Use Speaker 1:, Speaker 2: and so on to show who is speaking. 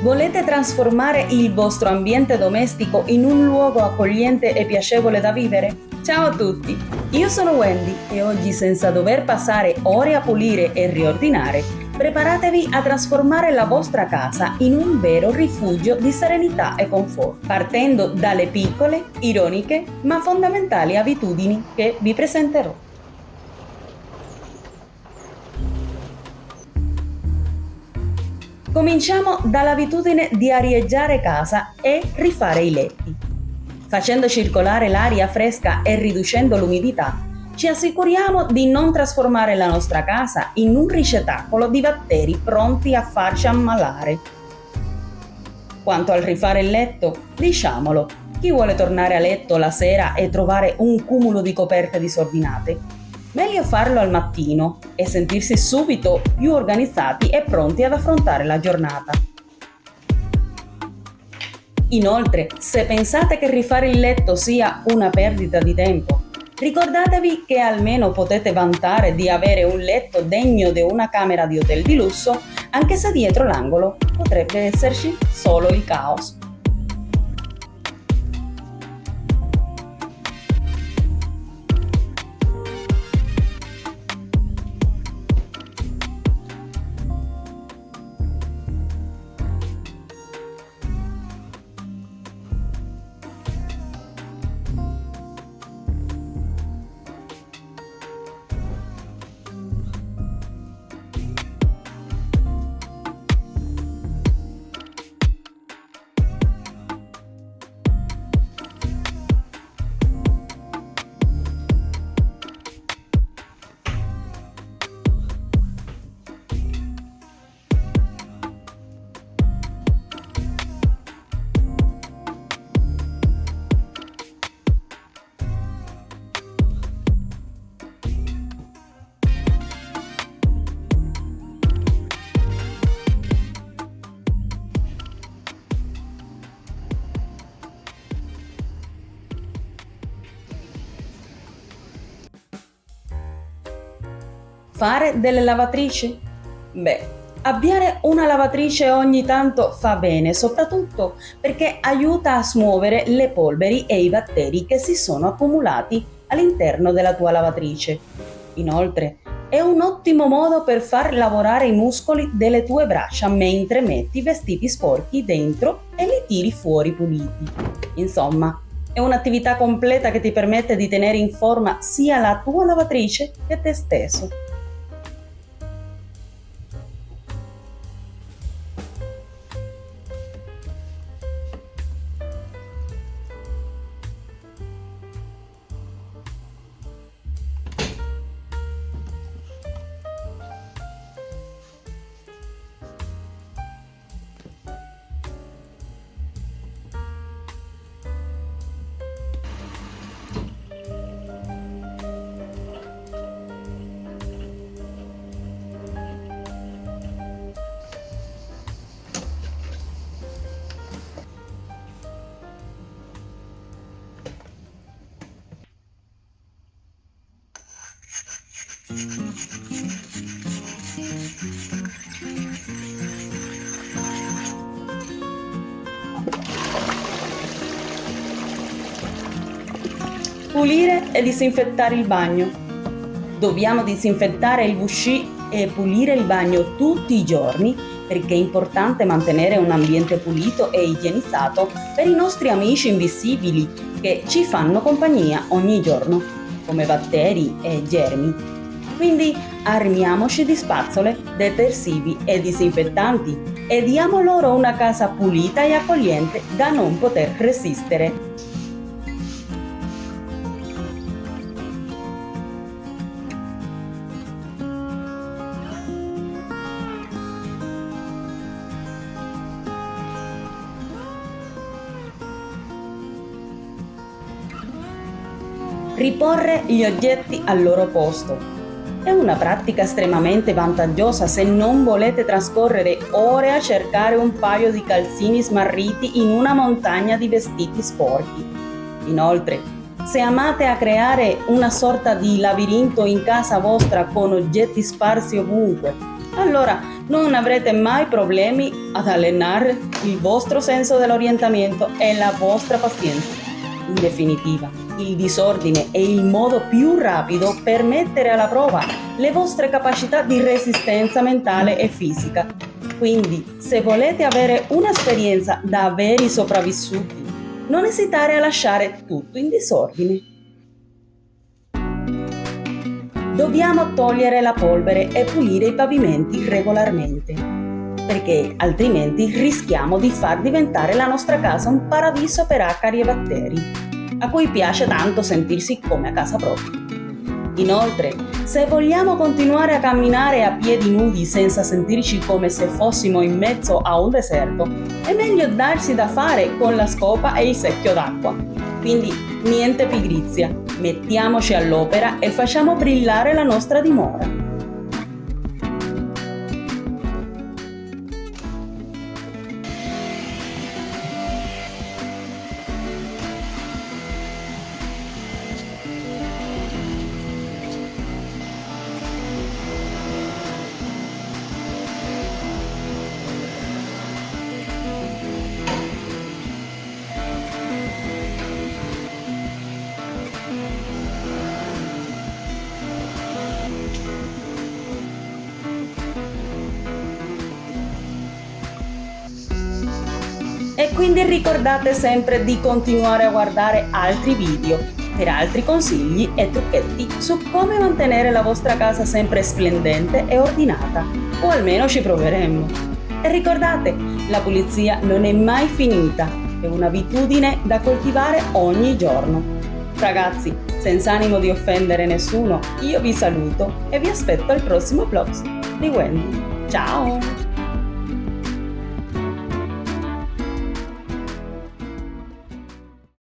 Speaker 1: Volete trasformare il vostro ambiente domestico in un luogo accogliente e piacevole da vivere? Ciao a tutti, io sono Wendy e oggi, senza dover passare ore a pulire e riordinare, preparatevi a trasformare la vostra casa in un vero rifugio di serenità e comfort, partendo dalle piccole, ironiche, ma fondamentali abitudini che vi presenterò. Cominciamo dall'abitudine di arieggiare casa e rifare i letti. Facendo circolare l'aria fresca e riducendo l'umidità, ci assicuriamo di non trasformare la nostra casa in un ricettacolo di batteri pronti a farci ammalare. Quanto al rifare il letto, diciamolo, chi vuole tornare a letto la sera e trovare un cumulo di coperte disordinate? Meglio farlo al mattino e sentirsi subito più organizzati e pronti ad affrontare la giornata. Inoltre, se pensate che rifare il letto sia una perdita di tempo, ricordatevi che almeno potete vantare di avere un letto degno di una camera di hotel di lusso, anche se dietro l'angolo potrebbe esserci solo il caos. Fare delle lavatrici? Beh, avviare una lavatrice ogni tanto fa bene, soprattutto perché aiuta a smuovere le polveri e i batteri che si sono accumulati all'interno della tua lavatrice. Inoltre, è un ottimo modo per far lavorare i muscoli delle tue braccia mentre metti i vestiti sporchi dentro e li tiri fuori puliti. Insomma, è un'attività completa che ti permette di tenere in forma sia la tua lavatrice che te stesso. Pulire e disinfettare il bagno. Dobbiamo disinfettare il WC e pulire il bagno tutti i giorni perché è importante mantenere un ambiente pulito e igienizzato per i nostri amici invisibili che ci fanno compagnia ogni giorno, come batteri e germi. Quindi armiamoci di spazzole, detersivi e disinfettanti e diamo loro una casa pulita e accogliente da non poter resistere. Riporre gli oggetti al loro posto. È una pratica estremamente vantaggiosa se non volete trascorrere ore a cercare un paio di calzini smarriti in una montagna di vestiti sporchi. Inoltre, se amate a creare una sorta di labirinto in casa vostra con oggetti sparsi ovunque, allora non avrete mai problemi ad allenare il vostro senso dell'orientamento e la vostra pazienza. In definitiva, il disordine è il modo più rapido per mettere alla prova le vostre capacità di resistenza mentale e fisica. Quindi, se volete avere un'esperienza da veri sopravvissuti, non esitare a lasciare tutto in disordine. Dobbiamo togliere la polvere e pulire i pavimenti regolarmente, perché altrimenti rischiamo di far diventare la nostra casa un paradiso per acari e batteri, a cui piace tanto sentirsi come a casa propria. Inoltre, se vogliamo continuare a camminare a piedi nudi senza sentirci come se fossimo in mezzo a un deserto, è meglio darsi da fare con la scopa e il secchio d'acqua. Quindi niente pigrizia, mettiamoci all'opera e facciamo brillare la nostra dimora. E quindi ricordate sempre di continuare a guardare altri video per altri consigli e trucchetti su come mantenere la vostra casa sempre splendente e ordinata, o almeno ci proveremo. E ricordate, la pulizia non è mai finita, è un'abitudine da coltivare ogni giorno. Ragazzi, senza animo di offendere nessuno, io vi saluto e vi aspetto al prossimo vlog di Wendy. Ciao!